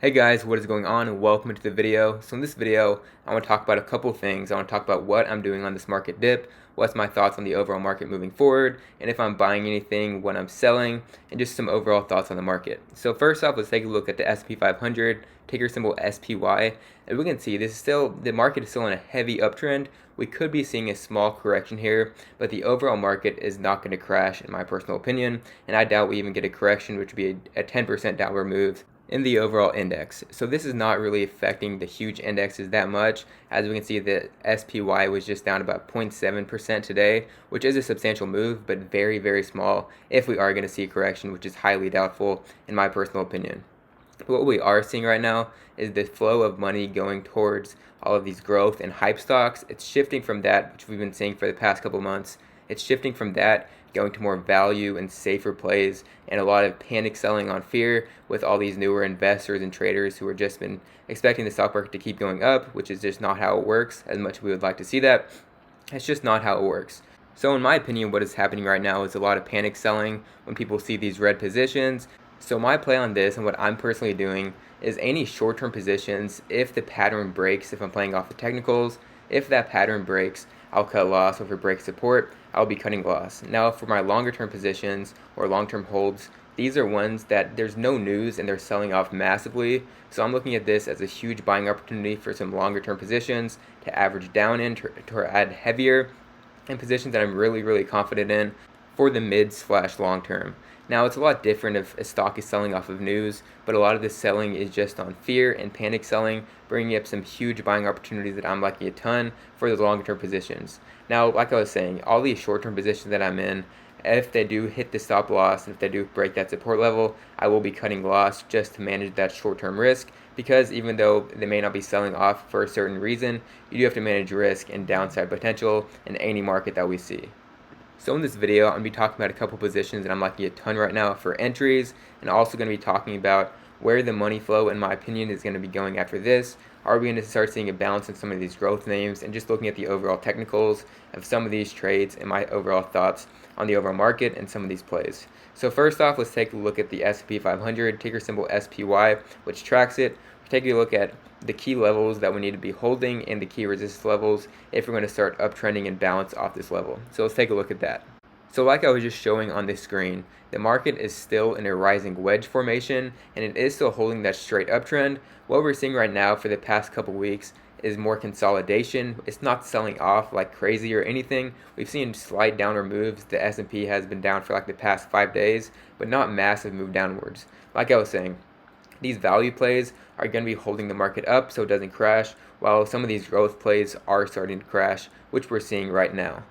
Hey guys, what is going on and welcome to the video. So in this video, I want to talk about a couple things. I want to talk about what I'm doing on this market dip, what's my thoughts on the overall market moving forward, and if I'm buying anything, what I'm selling, and just some overall thoughts on the market. So first off, let's take a look at the S&P 500, ticker symbol SPY, and we can see the market is still in a heavy uptrend. We could be seeing a small correction here, but the overall market is not going to crash in my personal opinion, and I doubt we even get a correction, which would be a 10% downward move in the overall index. So this is not really affecting the huge indexes that much. As we can see, the SPY was just down about 0.7% today, which is a substantial move, but very, very small if we are going to see a correction, which is highly doubtful in my personal opinion. But what we are seeing right now is the flow of money going towards all of these growth and hype stocks. It's shifting from that, which we've been seeing for the past couple months. It's shifting from that, going to more value and safer plays, and a lot of panic selling on fear with all these newer investors and traders who have just been expecting the stock market to keep going up, which is just not how it works. As much as we would like to see that, it's just not how it works. So in my opinion, what is happening right now is a lot of panic selling when people see these red positions. So my play on this and what I'm personally doing is any short-term positions, if the pattern breaks, if I'm playing off the technicals, if that pattern breaks, I'll cut loss. If it breaks support, I'll be cutting loss. Now for my longer term positions or long-term holds, these are ones that there's no news and they're selling off massively. So I'm looking at this as a huge buying opportunity for some longer term positions to average down in, to add heavier, and positions that I'm really confident in for the mid/long term. Now it's a lot different if a stock is selling off of news, but a lot of this selling is just on fear and panic selling, bringing up some huge buying opportunities that I'm liking a ton for the longer term positions. Now, like I was saying, all these short term positions that I'm in, if they do hit the stop loss and if they do break that support level, I will be cutting loss just to manage that short term risk, because even though they may not be selling off for a certain reason, you do have to manage risk and downside potential in any market that we see. So in this video, I'm going to be talking about a couple positions that I'm liking a ton right now for entries, and also going to be talking about where the money flow, in my opinion, is going to be going after this. Are we going to start seeing a balance in some of these growth names, and just looking at the overall technicals of some of these trades and my overall thoughts on the overall market and some of these plays. So first off, let's take a look at the S&P 500, ticker symbol SPY, which tracks it. Take a look at the key levels that we need to be holding and the key resistance levels if we're going to start uptrending and bounce off this level. So let's take a look at that. So like I was just showing on this screen, the market is still in a rising wedge formation and it is still holding that straight uptrend. What we're seeing right now for the past couple weeks is more consolidation. It's not selling off like crazy or anything. We've seen slight downward moves. The S&P has been down for like the past 5 days, but not massive move downwards. Like I was saying, these value plays are going to be holding the market up so it doesn't crash, while some of these growth plays are starting to crash, which we're seeing right now.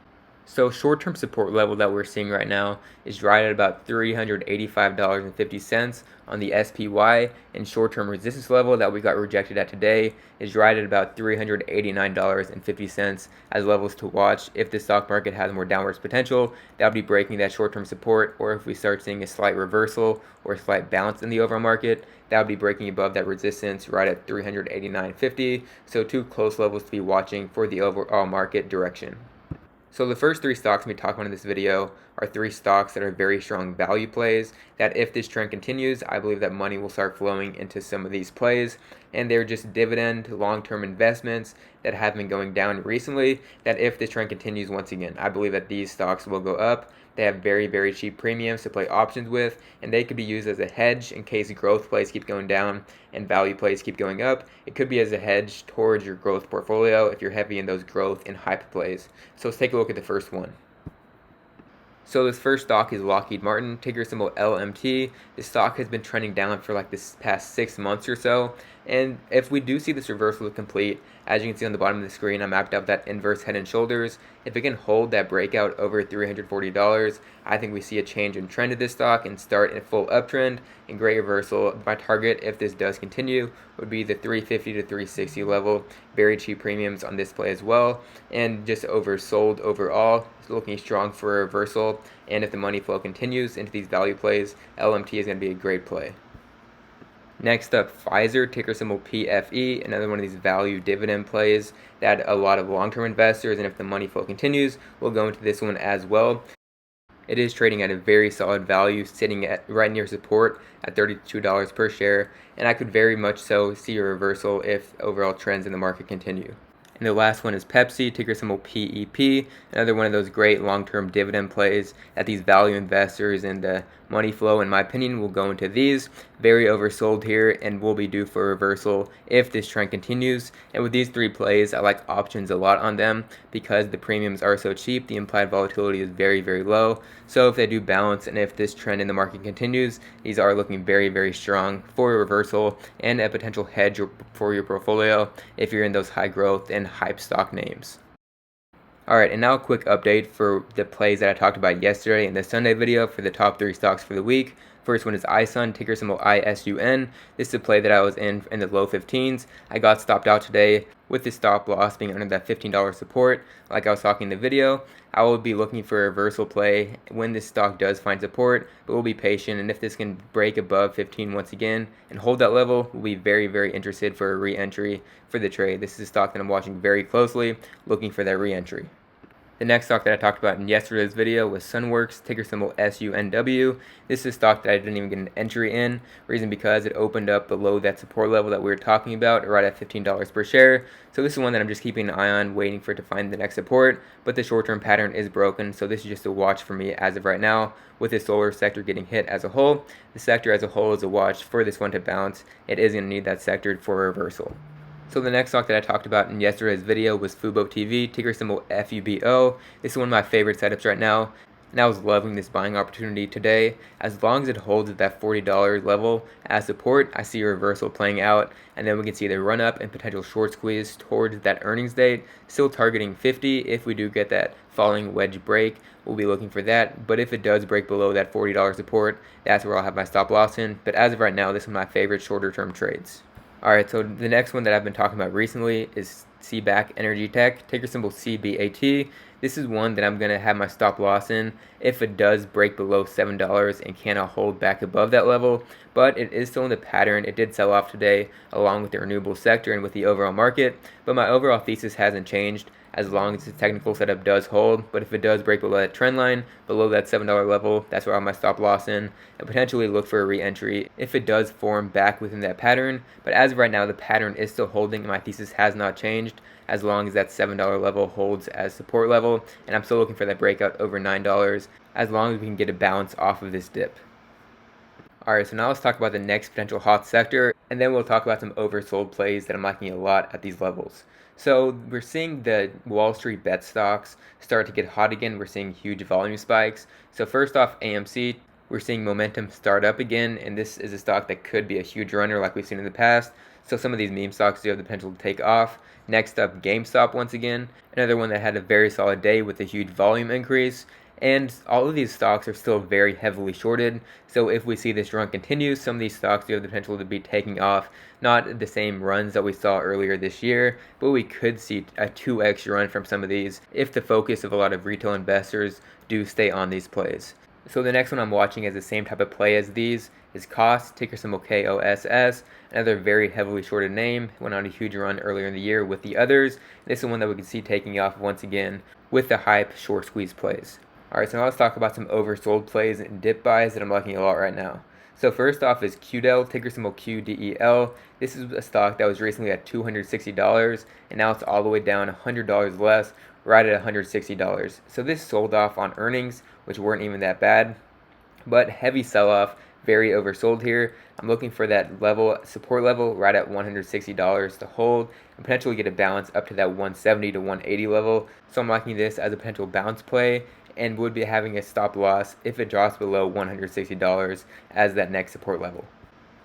So short-term support level that we're seeing right now is right at about $385.50 on the SPY, and short-term resistance level that we got rejected at today is right at about $389.50 as levels to watch. If the stock market has more downwards potential, that'll be breaking that short-term support, or if we start seeing a slight reversal or a slight bounce in the overall market, that would be breaking above that resistance right at $389.50. So two close levels to be watching for the overall market direction. So the first 3 stocks we talk about in this video are 3 stocks that are very strong value plays, that if this trend continues, I believe that money will start flowing into some of these plays, and they're just dividend long-term investments that have been going down recently, that if this trend continues once again, I believe that these stocks will go up. They have very cheap premiums to play options with, and they could be used as a hedge in case growth plays keep going down and value plays keep going up. It could be as a hedge towards your growth portfolio if you're heavy in those growth and hype plays. So let's take a look at the first one. So this first stock is Lockheed Martin, ticker symbol LMT. This stock has been trending down for like this past 6 months or so. And if we do see this reversal complete, as you can see on the bottom of the screen, I mapped out that inverse head and shoulders. If it can hold that breakout over $340, I think we see a change in trend of this stock and start in a full uptrend and great reversal. My target, if this does continue, would be the 350 to 360 level. Very cheap premiums on this play as well, and just oversold overall. It's looking strong for a reversal, and if the money flow continues into these value plays, LMT is going to be a great play. Next up, Pfizer, ticker symbol PFE, another one of these value dividend plays that a lot of long-term investors, and if the money flow continues, will go into this one as well. It is trading at a very solid value, sitting at right near support at $32 per share, and I could very much so see a reversal if overall trends in the market continue. And the last one is Pepsi, ticker symbol PEP, another one of those great long-term dividend plays that these value investors and the money flow, in my opinion, will go into these. Very oversold here and will be due for a reversal if this trend continues. And with these three plays, I like options a lot on them because the premiums are so cheap. The implied volatility is very, very low. So if they do balance and if this trend in the market continues, these are looking very, very strong for a reversal and a potential hedge for your portfolio if you're in those high growth and hype stock names. Alright, and now a quick update for the plays that I talked about yesterday in the Sunday video for the top 3 stocks for the week. First one is Isun, ticker symbol ISUN. This is a play that I was in the low 15s. I got stopped out today with the stop loss being under that $15 support. Like I was talking in the video, I will be looking for a reversal play when this stock does find support, but we'll be patient, and if this can break above 15 once again and hold that level, we'll be very, very interested for a re-entry for the trade. This is a stock that I'm watching very closely, looking for that re-entry. The next stock that I talked about in yesterday's video was Sunworks, ticker symbol SUNW. This is a stock that I didn't even get an entry in. Reason because it opened up below that support level that we were talking about, right at $15 per share. So this is one that I'm just keeping an eye on, waiting for it to find the next support. But the short-term pattern is broken, so this is just a watch for me as of right now. With the solar sector getting hit as a whole, the sector as a whole is a watch for this one to bounce. It is going to need that sector for a reversal. So the next stock that I talked about in yesterday's video was Fubo TV, ticker symbol FUBO. This is one of my favorite setups right now, and I was loving this buying opportunity today. As long as it holds at that $40 level as support, I see a reversal playing out, and then we can see the run up and potential short squeeze towards that earnings date. Still targeting 50 if we do get that falling wedge break. We'll be looking for that, but if it does break below that $40 support, that's where I'll have my stop loss in. But as of right now, this is my favorite shorter term trades. Alright, so the next one that I've been talking about recently is CBAK Energy Tech, ticker symbol CBAT. This is one that I'm going to have my stop loss in if it does break below $7 and cannot hold back above that level. But it is still in the pattern. It did sell off today along with the renewable sector and with the overall market. But my overall thesis hasn't changed as long as the technical setup does hold. But if it does break below that trend line, below that $7 level, that's where I have my stop loss in and potentially look for a re-entry if it does form back within that pattern. But as of right now, the pattern is still holding and my thesis has not changed as long as that $7 level holds as support level, and I'm still looking for that breakout over $9 as long as we can get a bounce off of this dip. Alright, so now let's talk about the next potential hot sector, and then we'll talk about some oversold plays that I'm liking a lot at these levels. So we're seeing the Wall Street bet stocks start to get hot again. We're seeing huge volume spikes. So first off, AMC, we're seeing momentum start up again, and this is a stock that could be a huge runner like we've seen in the past. So some of these meme stocks do have the potential to take off. Next up, Gamestop once again, another one that had a very solid day with a huge volume increase. And all of these stocks are still very heavily shorted. So if we see this run continue, some of these stocks do have the potential to be taking off. Not the same runs that we saw earlier this year, but we could see a 2x run from some of these if the focus of a lot of retail investors do stay on these plays. So the next one I'm watching is the same type of play as these, is KOSS, ticker symbol KOSS, another very heavily shorted name, went on a huge run earlier in the year with the others. This is one that we can see taking off once again with the hype short squeeze plays. Alright, so now let's talk about some oversold plays and dip buys that I'm liking a lot right now. So first off is QDEL, ticker symbol QDEL. This is a stock that was recently at $260, and now it's all the way down $100 less, right at $160. So this sold off on earnings, which weren't even that bad, but heavy sell-off, very oversold here. I'm looking for that level, support level, right at $160 to hold, and potentially get a bounce up to that 170 to 180 level. So I'm liking this as a potential bounce play, and would be having a stop loss if it drops below $160 as that next support level.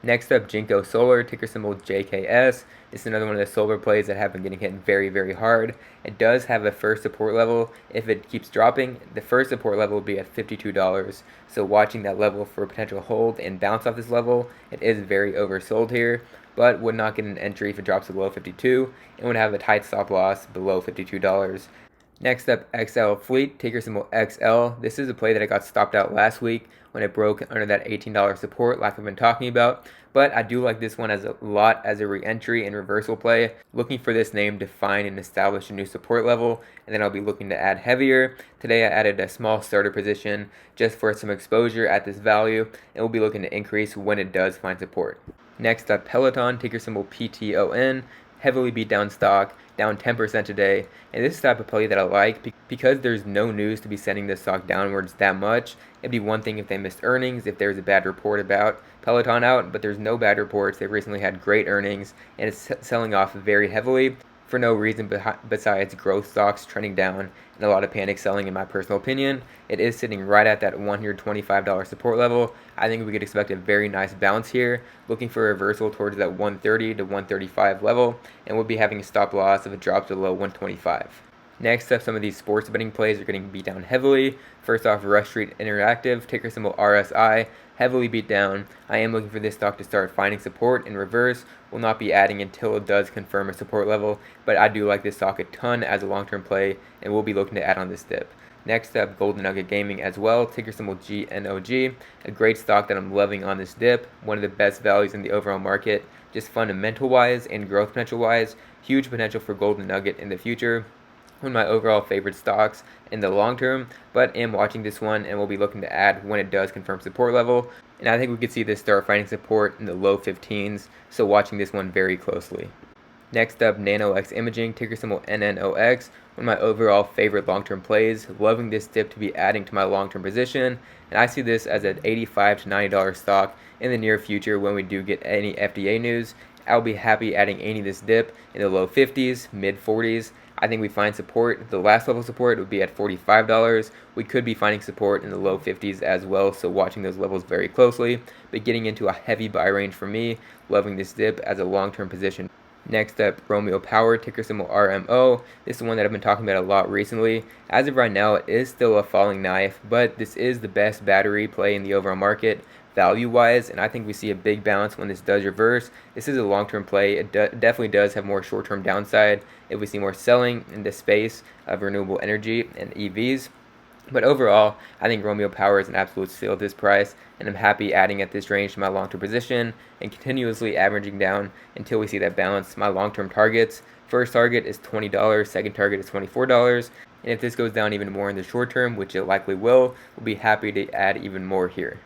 Next up, Jinko Solar, ticker symbol JKS. This is another one of the solar plays that have been getting hit very, very hard. It does have a first support level. If it keeps dropping, the first support level will be at $52. So watching that level for a potential hold and bounce off this level, it is very oversold here, but would not get an entry if it drops below 52 and would have a tight stop loss below $52. Next up, XL Fleet, ticker symbol XL. This is a play that I got stopped out last week when it broke under that $18 support like I've been talking about. But I do like this one as a lot as a re-entry and reversal play. Looking for this name to find and establish a new support level, and then I'll be looking to add heavier. Today I added a small starter position just for some exposure at this value, and we'll be looking to increase when it does find support. Next up, Peloton, ticker symbol PTON. Heavily beat down stock, down 10% today, and this is the type of play that I like because there's no news to be sending this stock downwards that much. It'd be one thing if they missed earnings, if there's a bad report about Peloton out, but there's no bad reports. They recently had great earnings, and it's selling off very heavily for no reason besides growth stocks trending down and a lot of panic selling. In my personal opinion, it is sitting right at that $125 support level. I think we could expect a very nice bounce here, looking for a reversal towards that 130 to 135 level, and we'll be having a stop loss if it drops below 125. Next up, some of these sports betting plays are getting beat down heavily. First off, Rush Street Interactive, ticker symbol RSI, heavily beat down. I am looking for this stock to start finding support in reverse. Will not be adding until it does confirm a support level, but I do like this stock a ton as a long-term play, and we'll be looking to add on this dip. Next up, Golden Nugget Gaming as well, ticker symbol GNOG, a great stock that I'm loving on this dip, one of the best values in the overall market, just fundamental-wise and growth potential-wise, huge potential for Golden Nugget in the future. One of my overall favorite stocks in the long term, but am watching this one and will be looking to add when it does confirm support level. And I think we could see this start finding support in the low 15s, so watching this one very closely. Next up, Nano-X Imaging, ticker symbol NNOX, one of my overall favorite long-term plays. Loving this dip to be adding to my long-term position, and I see this as an $85 to $90 stock in the near future when we do get any FDA news. I'll be happy adding any of this dip in the low 50s, mid 40s. I think we find support. The last level support would be at $45. We could be finding support in the low 50s as well, so watching those levels very closely. But getting into a heavy buy range for me, loving this dip as a long-term position. Next up, Romeo Power, ticker symbol RMO. This is one that I've been talking about a lot recently. As of right now, it is still a falling knife, but this is the best battery play in the overall market value-wise, and I think we see a big bounce when this does reverse. This is a long-term play. It definitely does have more short-term downside if we see more selling in the space of renewable energy and EVs. But overall, I think Romeo Power is an absolute steal at this price, and I'm happy adding at this range to my long-term position and continuously averaging down until we see that balance. My long-term targets, first target is $20, second target is $24, and if this goes down even more in the short term, which it likely will, we'll be happy to add even more here.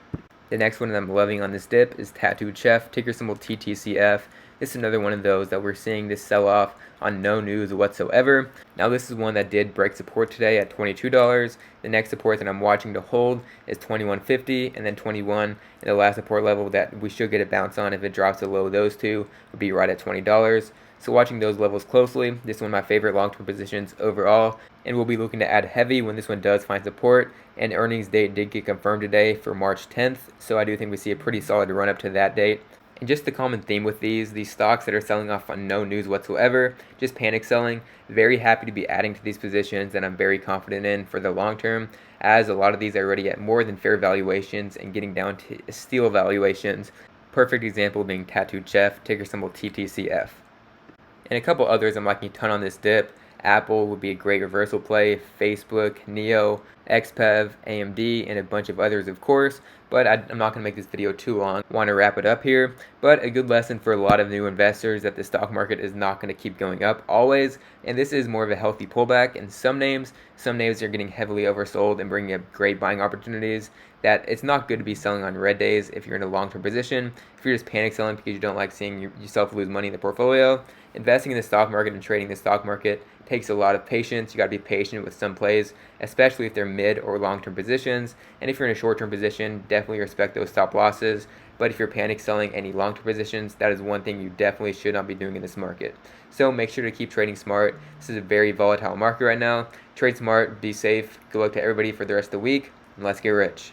The next one that I'm loving on this dip is Tattooed Chef, ticker symbol TTCF. This is another one of those that we're seeing this sell off on no news whatsoever. Now this is one that did break support today at $22. The next support that I'm watching to hold is $21.50 and then $21. And the last support level that we should get a bounce on if it drops below those two would be right at $20. So watching those levels closely. This is one of my favorite long-term positions overall, and we'll be looking to add heavy when this one does find support. And earnings date did get confirmed today for March 10th, so I do think we see a pretty solid run up to that date. And just the common theme with these stocks that are selling off on no news whatsoever, just panic selling. Very happy to be adding to these positions that I'm very confident in for the long term, as a lot of these are already at more than fair valuations and getting down to steal valuations. Perfect example being Tattooed Chef, ticker symbol TTCF. And a couple others I'm liking a ton on this dip. Apple would be a great reversal play, Facebook, NEO, XPEV, AMD, and a bunch of others, of course. But I'm not going to make this video too long. Want to wrap it up here. But a good lesson for a lot of new investors that the stock market is not going to keep going up always. And this is more of a healthy pullback. And some names are getting heavily oversold and bringing up great buying opportunities. That it's not good to be selling on red days if you're in a long-term position. If you're just panic selling because you don't like seeing yourself lose money in the portfolio, investing in the stock market and trading the stock market takes a lot of patience. You got to be patient with some plays, especially if they're mid or long-term positions. And if you're in a short-term position, definitely respect those stop losses. But if you're panic selling any long-term positions, that is one thing you definitely should not be doing in this market. So make sure to keep trading smart. This is a very volatile market right now. Trade smart, be safe. Good luck to everybody for the rest of the week, and let's get rich.